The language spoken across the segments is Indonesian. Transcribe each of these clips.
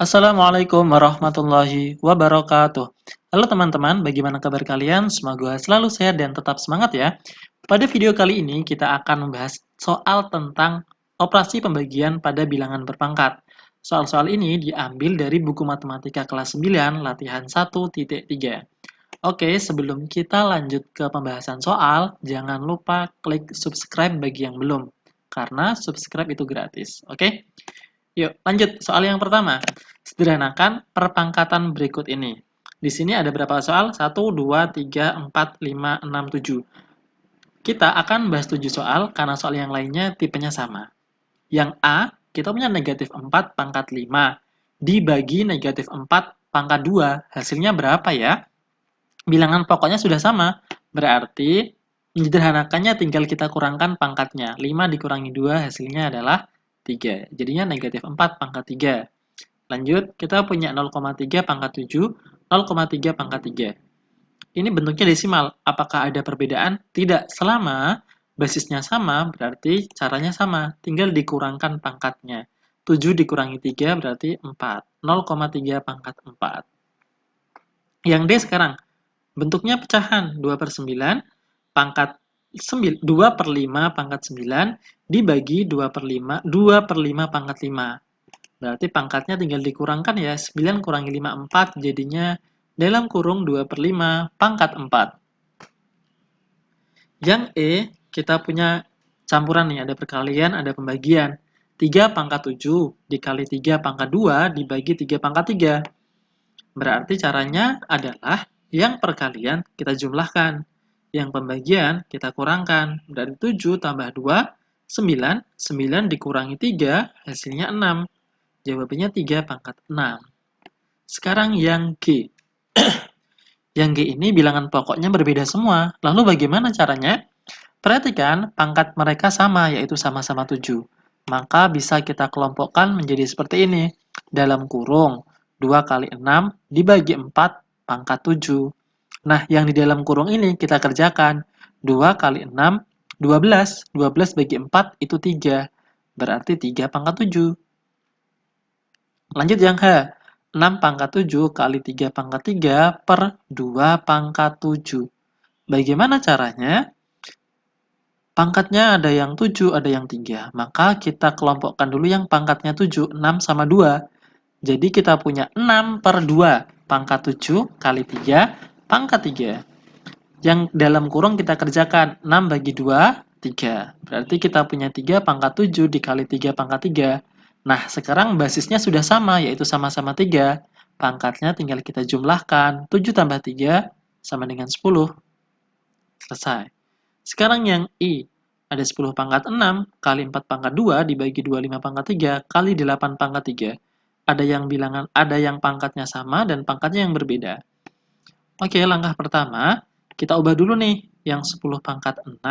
Assalamualaikum warahmatullahi wabarakatuh. Halo teman-teman, bagaimana kabar kalian? Semoga selalu sehat dan tetap semangat ya. Pada video kali ini kita akan membahas soal tentang operasi pembagian pada bilangan berpangkat. Soal-soal ini diambil dari buku matematika kelas 9 latihan 1.3. Oke, sebelum kita lanjut ke pembahasan soal, jangan lupa klik subscribe bagi yang belum, karena subscribe itu gratis. Oke? Yuk, lanjut. Soal yang pertama. Sederhanakan perpangkatan berikut ini. Di sini ada berapa soal? 1, 2, 3, 4, 5, 6, 7. Kita akan bahas 7 soal karena soal yang lainnya tipenya sama. Yang A, kita punya negatif 4 pangkat 5. Dibagi negatif 4 pangkat 2. Hasilnya berapa ya? Bilangan pokoknya sudah sama. Berarti, menyederhanakannya tinggal kita kurangkan pangkatnya. 5 dikurangi 2 hasilnya adalah 3. Jadinya negatif 4 pangkat 3. Lanjut, kita punya 0,3 pangkat 7, 0,3 pangkat 3. Ini bentuknya desimal. Apakah ada perbedaan? Tidak. Selama basisnya sama, berarti caranya sama. Tinggal dikurangkan pangkatnya. 7 dikurangi 3 berarti 4. 0,3 pangkat 4. Yang D sekarang. Bentuknya pecahan. 2 per 9 pangkat 2 per 5 pangkat 9 dibagi 2 per 5, 2 per 5 pangkat 5. Berarti pangkatnya tinggal dikurangkan ya. 9 kurangi 5, 4. Jadinya dalam kurung 2 per 5 pangkat 4. Yang E, kita punya campuran nih. Ada perkalian, ada pembagian. 3 pangkat 7 dikali 3 pangkat 2 dibagi 3 pangkat 3. Berarti caranya adalah yang perkalian kita jumlahkan. Yang pembagian kita kurangkan. Dari 7 tambah 2, 9. 9 dikurangi 3, hasilnya 6. Jawabannya 3 pangkat 6. Sekarang yang G. Yang G ini bilangan pokoknya berbeda semua. Lalu bagaimana caranya? Perhatikan, pangkat mereka sama, yaitu sama-sama 7. Maka bisa kita kelompokkan menjadi seperti ini. Dalam kurung, 2 kali 6 dibagi 4 pangkat 7. Nah, yang di dalam kurung ini kita kerjakan. 2 kali 6, 12. 12 bagi 4 itu 3. Berarti 3 pangkat 7. Lanjut yang H. 6 pangkat 7 kali 3 pangkat 3 per 2 pangkat 7. Bagaimana caranya? Pangkatnya ada yang 7, ada yang 3. Maka kita kelompokkan dulu yang pangkatnya 7, 6 sama 2. Jadi kita punya 6 per 2 pangkat 7 kali 3 pangkat 3. Yang dalam kurung kita kerjakan 6 bagi 2, 3. Berarti kita punya 3 pangkat 7 dikali 3 pangkat 3. Nah, sekarang basisnya sudah sama, yaitu sama-sama 3. Pangkatnya tinggal kita jumlahkan. 7 tambah 3 sama dengan 10. Selesai. Sekarang yang I. Ada 10 pangkat 6 kali 4 pangkat 2 dibagi 25 pangkat 3 kali 8 pangkat 3. Ada yang pangkatnya sama dan pangkatnya yang berbeda. Oke, langkah pertama, kita ubah dulu nih yang 10 pangkat 6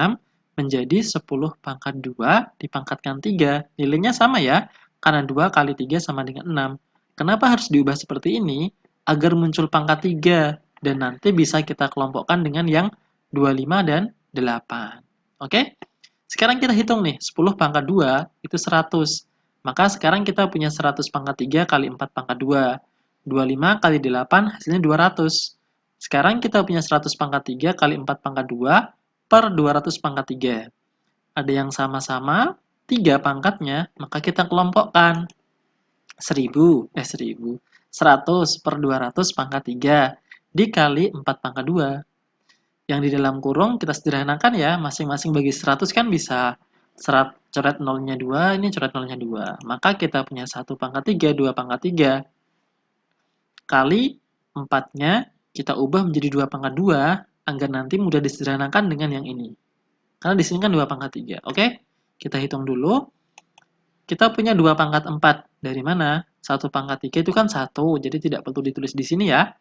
menjadi 10 pangkat 2 dipangkatkan 3. Nilainya sama ya, karena 2 kali 3 sama dengan 6. Kenapa harus diubah seperti ini? Agar muncul pangkat 3 dan nanti bisa kita kelompokkan dengan yang 25 dan 8. Oke? Sekarang kita hitung nih, 10 pangkat 2 itu 100. Maka sekarang kita punya 100 pangkat 3 kali 4 pangkat 2. 25 kali 8 hasilnya 200. Sekarang kita punya 100 pangkat 3 kali 4 pangkat 2 per 200 pangkat 3. Ada yang sama-sama 3 pangkatnya, maka kita kelompokkan. 100 per 200 pangkat 3 dikali 4 pangkat 2. Yang di dalam kurung kita sederhanakan ya, masing-masing bagi 100 kan bisa coret nolnya 2, ini coret nolnya 2. Maka kita punya 1 pangkat 3, 2 pangkat 3. Kali 4-nya kita ubah menjadi 2 pangkat 2, agar nanti mudah disederhanakan dengan yang ini. Karena di sini kan 2 pangkat 3. Oke? Kita hitung dulu. Kita punya 2 pangkat 4. Dari mana? 1 pangkat 3 itu kan 1, jadi tidak perlu ditulis di sini ya.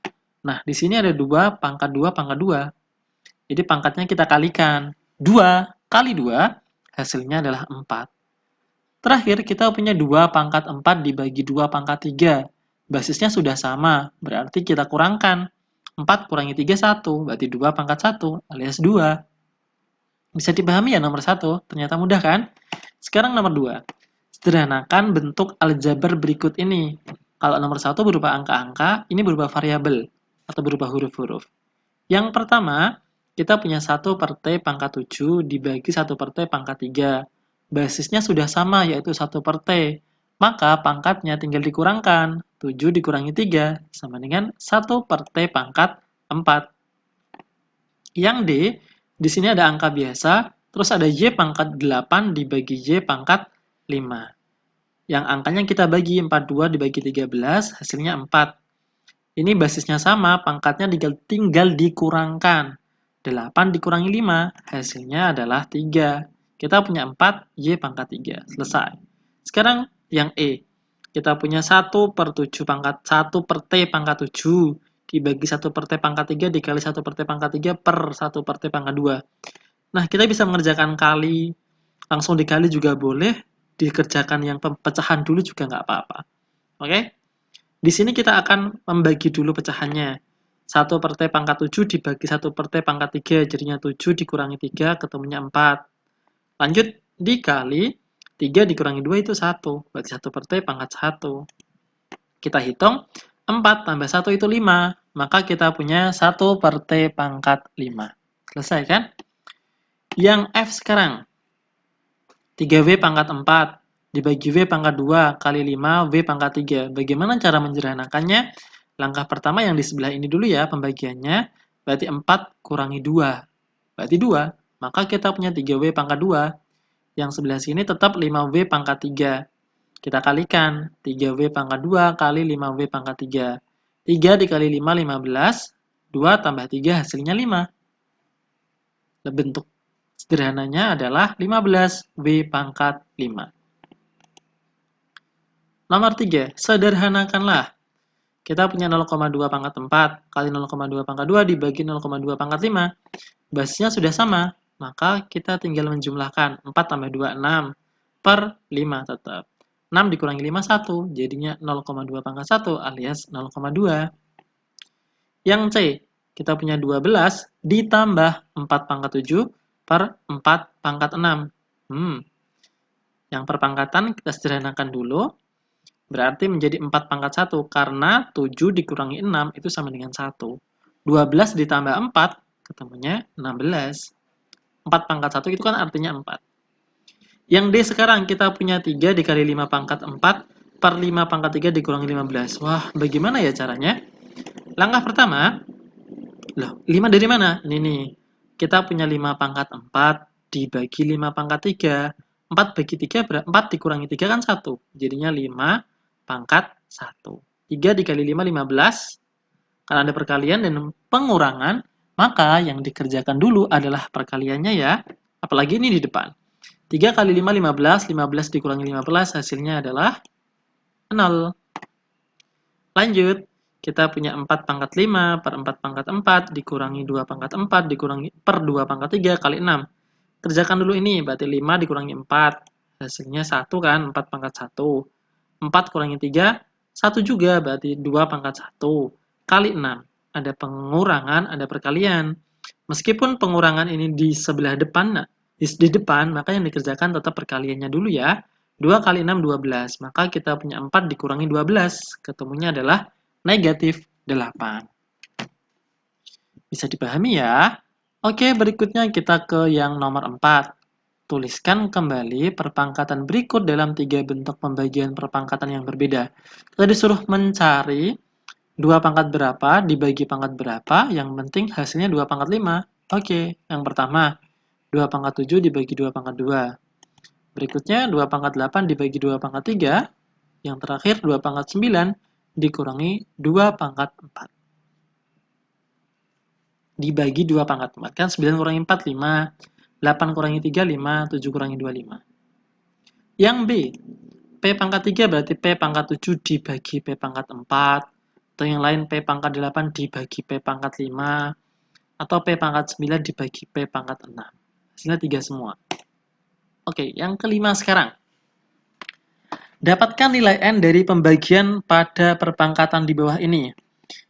Nah, di sini ada 2 pangkat 2 pangkat 2. Jadi pangkatnya kita kalikan. 2 kali 2, hasilnya adalah 4. Terakhir, kita punya 2 pangkat 4 dibagi 2 pangkat 3. Basisnya sudah sama, berarti kita kurangkan. 4 kurangi 3, 1. Berarti 2 pangkat 1, alias 2. Bisa dipahami ya nomor 1? Ternyata mudah kan? Sekarang nomor 2. Sederhanakan bentuk aljabar berikut ini. Kalau nomor 1 berupa angka-angka, ini berupa variabel atau berupa huruf-huruf. Yang pertama, kita punya 1 per T pangkat 7 dibagi 1 per T pangkat 3. Basisnya sudah sama, yaitu 1 per T. Maka pangkatnya tinggal dikurangkan. 7 dikurangi 3 sama dengan 1 per T pangkat 4. Yang D, di sini ada angka biasa, terus ada Y pangkat 8 dibagi Y pangkat 5. Yang angkanya kita bagi 42 dibagi 13, hasilnya 4. Ini basisnya sama, pangkatnya tinggal dikurangkan. 8 dikurangi 5, hasilnya adalah 3. Kita punya 4, Y pangkat 3. Selesai. Sekarang yang E. Kita punya 1 per 7 pangkat 1 per T pangkat 7 dibagi 1 per T pangkat 3 dikali 1 per T pangkat 3 per 1 per T pangkat 2. Nah, kita bisa mengerjakan kali, langsung dikali juga boleh, dikerjakan yang pecahan dulu juga nggak apa-apa. Oke? Di sini kita akan membagi dulu pecahannya. 1 per T pangkat 7 dibagi 1 per T pangkat 3, jadinya 7 dikurangi 3, ketemunya 4. Lanjut, dikali 3 dikurangi 2 itu 1, berarti 1 per T pangkat 1. Kita hitung, 4 tambah 1 itu 5, maka kita punya 1 per T pangkat 5. Selesai kan? Yang F sekarang, 3W pangkat 4 dibagi W pangkat 2 kali 5 W pangkat 3. Bagaimana cara menyederhanakannya? Langkah pertama yang di sebelah ini dulu ya pembagiannya. Berarti 4 kurangi 2. Berarti 2. Maka kita punya 3W pangkat 2. Yang sebelah sini tetap 5W pangkat 3. Kita kalikan. 3W pangkat 2 kali 5W pangkat 3. 3 dikali 5, 15. 2 tambah 3 hasilnya 5. Bentuk sederhananya adalah 15W pangkat 5. Nomor 3, sederhanakanlah. Kita punya 0,2 pangkat 4 kali 0,2 pangkat 2 dibagi 0,2 pangkat 5. Basisnya sudah sama, maka kita tinggal menjumlahkan. 4 tambah 2, 6 per 5 tetap. 6 dikurangi 5, 1. Jadinya 0,2 pangkat 1 alias 0,2. Yang C, kita punya 12 ditambah 4 pangkat 7 per 4 pangkat 6. Yang perpangkatan kita sederhanakan dulu. Berarti menjadi 4 pangkat 1. Karena 7 dikurangi 6 itu sama dengan 1. 12 ditambah 4, ketemunya 16. 4 pangkat 1 itu kan artinya 4. Yang D sekarang kita punya 3 dikali 5 pangkat 4 per 5 pangkat 3 dikurangi 15. Wah, bagaimana ya caranya? Langkah pertama, 5 dari mana? Ini nih. Kita punya 5 pangkat 4 dibagi 5 pangkat 3. 4 bagi 3, 4 dikurangi 3 kan 1. Jadinya 5 pangkat 1. 3 dikali 5, 15. Karena ada perkalian dan pengurangan, maka yang dikerjakan dulu adalah perkaliannya ya. Apalagi ini di depan. 3 kali 5, 15. 15 dikurangi 15, hasilnya adalah 0. Lanjut. Kita punya 4 pangkat 5 per 4 pangkat 4 dikurangi 2 pangkat 4 dikurangi per 2 pangkat 3 kali 6. Kerjakan dulu ini, berarti 5 dikurangi 4. Hasilnya 1 kan, 4 pangkat 1. 4 kurangi 3, 1 juga, berarti 2 pangkat 1. Kali 6. Ada pengurangan, ada perkalian. Meskipun pengurangan ini di sebelah depan, di depan, maka yang dikerjakan tetap perkaliannya dulu ya. 2 kali 6, 12. Maka kita punya 4 dikurangi 12. Ketemunya adalah negatif 8. Bisa dipahami ya? Oke, berikutnya kita ke yang nomor 4. Tuliskan kembali perpangkatan berikut dalam 3 bentuk pembagian perpangkatan yang berbeda. Kita disuruh mencari 2 pangkat berapa dibagi pangkat berapa, yang penting hasilnya 2 pangkat 5. Oke, yang pertama, 2 pangkat 7 dibagi 2 pangkat 2. Berikutnya, 2 pangkat 8 dibagi 2 pangkat 3. Yang terakhir, 2 pangkat 9 dikurangi 2 pangkat 4. Dibagi 2 pangkat 4. Kan 9 kurangi 4, 5. 8 kurangi 3, 5. 7 kurangi 2, 5. Yang B, P pangkat 3 berarti P pangkat 7 dibagi P pangkat 4. Atau yang lain P pangkat 8 dibagi P pangkat 5. Atau P pangkat 9 dibagi P pangkat 6. Hasilnya 3 semua. Oke, yang kelima sekarang. Dapatkan nilai N dari pembagian pada perpangkatan di bawah ini.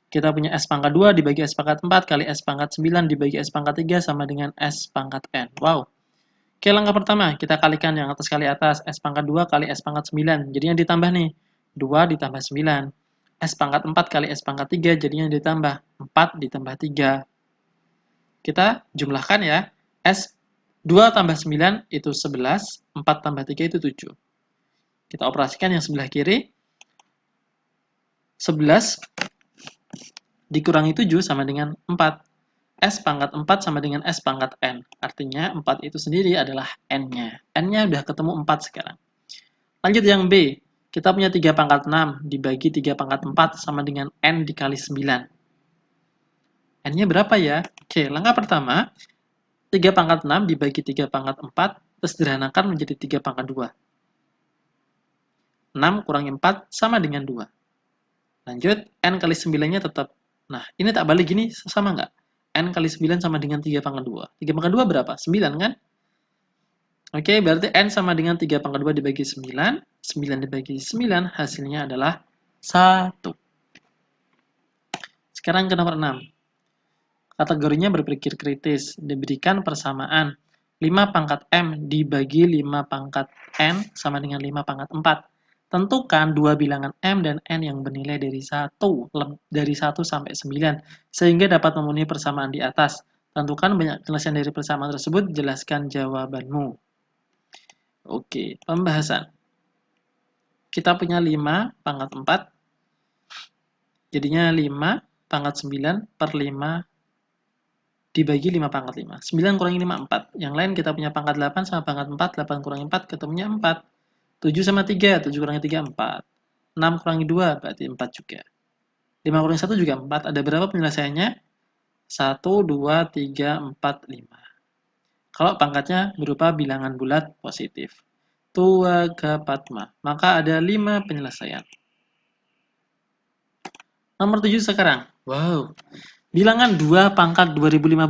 Kita punya S pangkat 2 dibagi S pangkat 4 kali S pangkat 9 dibagi S pangkat 3 sama dengan S pangkat N. Wow. Oke, langkah pertama, kita kalikan yang atas kali atas. S pangkat 2 kali S pangkat 9. Jadi yang ditambah nih, 2 ditambah 9. S pangkat 4 kali S pangkat 3 jadinya ditambah 4 ditambah 3. Kita jumlahkan ya. S 2 tambah 9 itu 11, 4 tambah 3 itu 7. Kita operasikan yang sebelah kiri. 11 dikurangi 7 sama dengan 4. S pangkat 4 sama dengan S pangkat N. Artinya 4 itu sendiri adalah N-nya. N-nya udah ketemu 4 sekarang. Lanjut yang B. Kita punya 3 pangkat 6 dibagi 3 pangkat 4 sama dengan N dikali 9. N-nya berapa ya? Oke, langkah pertama. 3 pangkat 6 dibagi 3 pangkat 4, terus sederhanakan menjadi 3 pangkat 2. 6 kurangi 4 sama dengan 2. Lanjut, N kali 9-nya tetap. Nah, ini tak balik gini, sama nggak? N kali 9 sama dengan 3 pangkat 2. 3 pangkat 2 berapa? 9 kan? Oke, berarti N sama dengan 3 pangkat 2 dibagi 9. 9 dibagi 9, hasilnya adalah 1. Sekarang ke nomor 6. Kategorinya berpikir kritis. Diberikan persamaan 5 pangkat M dibagi 5 pangkat N sama dengan 5 pangkat 4. Tentukan dua bilangan M dan N yang bernilai dari 1 sampai 9, sehingga dapat memenuhi persamaan di atas. Tentukan banyak penyelesaian dari persamaan tersebut, jelaskan jawabanmu. Oke, pembahasan. Kita punya 5 pangkat 4, jadinya 5 pangkat 9 per 5 dibagi 5 pangkat 5. 9 kurangi 5, 4. Yang lain kita punya pangkat 8 sama pangkat 4. 8 kurangi 4 ketemunya 4. 7 sama 3. 7 kurangi 3, 4. 6 kurangi 2 berarti 4 juga. 5 kurangi 1 juga 4. Ada berapa penyelesaiannya? 1, 2, 3, 4, 5. Kalau pangkatnya berupa bilangan bulat positif. Tuagapatma. Maka ada 5 penyelesaian. Nomor 7 sekarang. Wow. Bilangan 2 pangkat 2015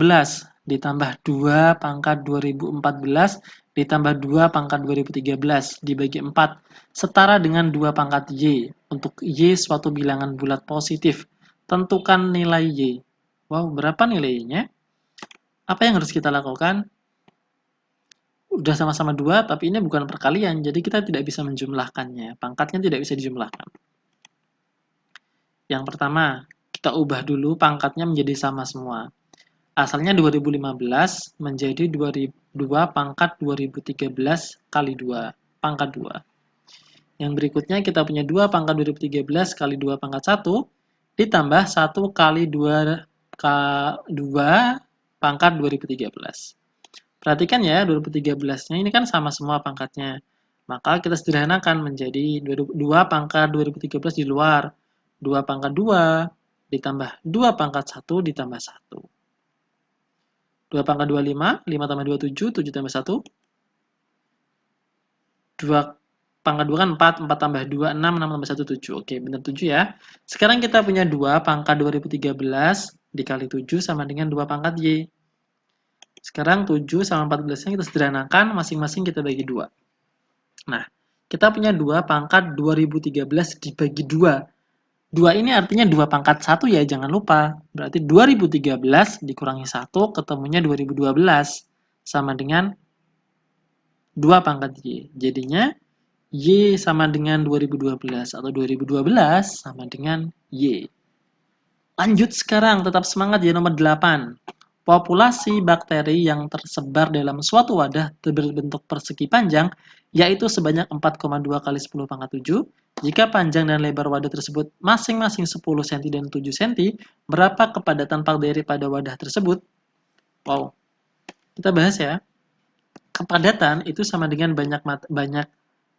ditambah 2 pangkat 2014 ditambah 2 pangkat 2013 dibagi 4 setara dengan 2 pangkat Y. Untuk Y suatu bilangan bulat positif. Tentukan nilai Y. Wow, berapa nilainya? Apa yang harus kita lakukan? Udah sama-sama 2, tapi ini bukan perkalian, jadi kita tidak bisa menjumlahkannya. Pangkatnya tidak bisa dijumlahkan. Yang pertama, kita ubah dulu pangkatnya menjadi sama semua. Asalnya 2015 menjadi 2 pangkat 2013 kali 2, pangkat 2. Yang berikutnya kita punya 2 pangkat 2013 kali 2 pangkat 1, ditambah 1 kali 2 pangkat 2013. Perhatikan ya, 2013-nya ini kan sama semua pangkatnya. Maka kita sederhanakan menjadi 2 pangkat 2013 di luar, 2 pangkat 2, ditambah 2 pangkat 1, ditambah 1. 2 pangkat 2, 5, 5 tambah 2, 7, 7 tambah 1. 2 pangkat 2 kan 4, 4 tambah 2, 6, 6 tambah 1, 7. Oke, benar 7 ya. Sekarang kita punya 2 pangkat 2013 dikali 7 sama dengan 2 pangkat Y. Sekarang 7 sama 14-nya kita sederhanakan, masing-masing kita bagi 2. Nah, kita punya 2 pangkat 2013 dibagi 2. 2 ini artinya 2 pangkat 1 ya, jangan lupa. Berarti 2013 dikurangi 1 ketemunya 2012. Sama dengan 2 pangkat Y. Jadinya Y sama dengan 2012 atau 2012 sama dengan Y. Lanjut sekarang, tetap semangat ya nomor 8. Populasi bakteri yang tersebar dalam suatu wadah berbentuk persegi panjang, yaitu sebanyak 4,2 kali 10 pangkat 7. Jika panjang dan lebar wadah tersebut masing-masing 10 cm dan 7 cm, berapa kepadatan bakteri pada wadah tersebut? Wow, kita bahas ya. Kepadatan itu sama dengan banyak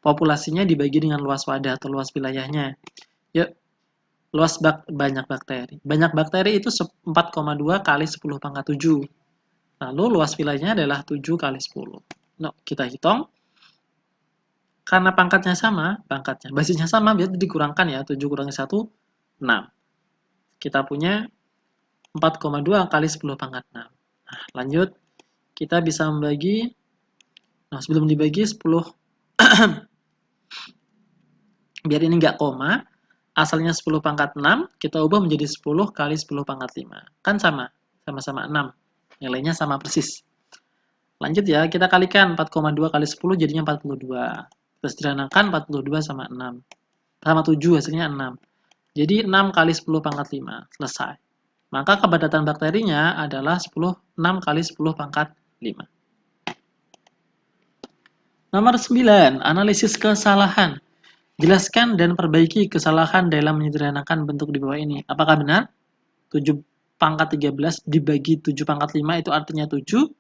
populasinya dibagi dengan luas wadah atau luas wilayahnya. Yuk, banyak bakteri. Banyak bakteri itu 4,2 kali 10 pangkat 7. Lalu luas wilayahnya adalah 7 kali 10. Nah, kita hitung. Karena pangkatnya sama, basisnya sama, berarti dikurangkan ya. 7 kurangi 1, 6. Kita punya 4,2 kali 10 pangkat 6. Nah, lanjut. Kita bisa membagi. Nah, sebelum dibagi 10. Biar ini nggak koma. Asalnya 10 pangkat 6, kita ubah menjadi 10 kali 10 pangkat 5. Kan sama, sama-sama 6. Nilainya sama persis. Lanjut ya, kita kalikan 4,2 kali 10 jadinya 42. Kita sederhanakan 42 sama 6. Sama 7 hasilnya 6. Jadi 6 kali 10 pangkat 5. Selesai. Maka kepadatan bakterinya adalah 6 kali 10 pangkat 5. Nomor 9. Analisis kesalahan. Jelaskan dan perbaiki kesalahan dalam menyederhanakan bentuk di bawah ini. Apakah benar? 7 pangkat 13 dibagi 7 pangkat 5 itu artinya 7.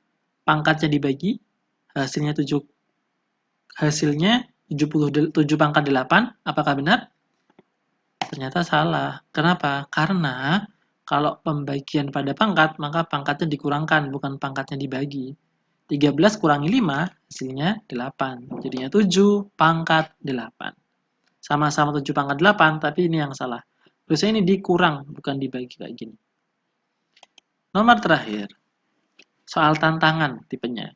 Pangkatnya dibagi. Hasilnya 77 pangkat 8. Apakah benar? Ternyata salah. Kenapa? Karena kalau pembagian pada pangkat, maka pangkatnya dikurangkan, bukan pangkatnya dibagi. 13 kurangi 5, hasilnya 8. Jadinya 7 pangkat 8. Sama-sama 7 pangkat 8, tapi ini yang salah. Terusnya ini dikurang, bukan dibagi kayak gini. Nomor terakhir, soal tantangan tipenya.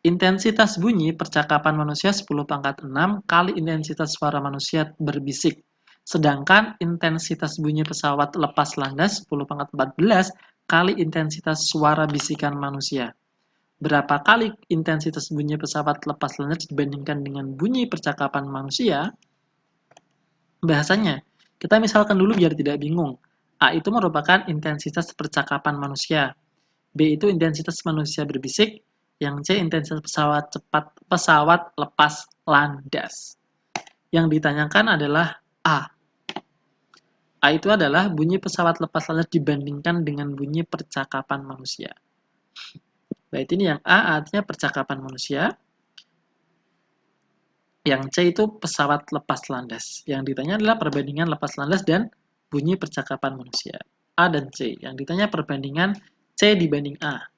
Intensitas bunyi percakapan manusia 10 pangkat 6 kali intensitas suara manusia berbisik. Sedangkan intensitas bunyi pesawat lepas landas 10 pangkat 14 kali intensitas suara bisikan manusia. Berapa kali intensitas bunyi pesawat lepas landas dibandingkan dengan bunyi percakapan manusia? Bahasanya, kita misalkan dulu biar tidak bingung. A itu merupakan intensitas percakapan manusia. B itu intensitas manusia berbisik. Yang C intensitas pesawat lepas landas. Yang ditanyakan adalah A. A itu adalah bunyi pesawat lepas landas dibandingkan dengan bunyi percakapan manusia. Berarti ini yang A artinya percakapan manusia. Yang C itu pesawat lepas landas. Yang ditanya adalah perbandingan lepas landas dan bunyi percakapan manusia. A dan C. Yang ditanya perbandingan C dibanding A.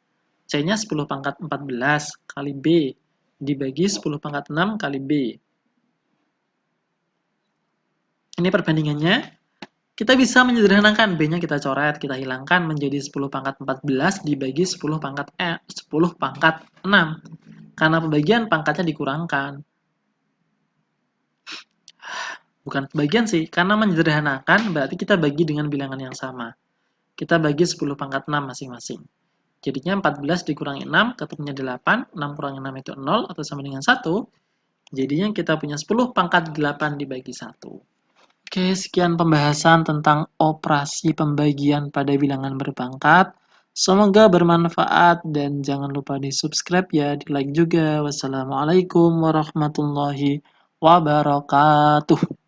C-nya 10 pangkat 14 kali B dibagi 10 pangkat 6 kali B. Ini perbandingannya. Kita bisa menyederhanakan. B-nya kita coret, kita hilangkan menjadi 10 pangkat 14 dibagi 10 pangkat 6. Karena pembagian pangkatnya dikurangkan. Bukan pembagian sih, karena menyederhanakan berarti kita bagi dengan bilangan yang sama. Kita bagi 10 pangkat 6 masing-masing. Jadinya 14 dikurangi 6, ketemunya 8. 6 kurangi 6 itu 0 atau sama dengan 1. Jadinya kita punya 10 pangkat 8 dibagi 1. Oke, sekian pembahasan tentang operasi pembagian pada bilangan berpangkat. Semoga bermanfaat dan jangan lupa di-subscribe ya, di-like juga. Wassalamualaikum warahmatullahi wabarakatuh.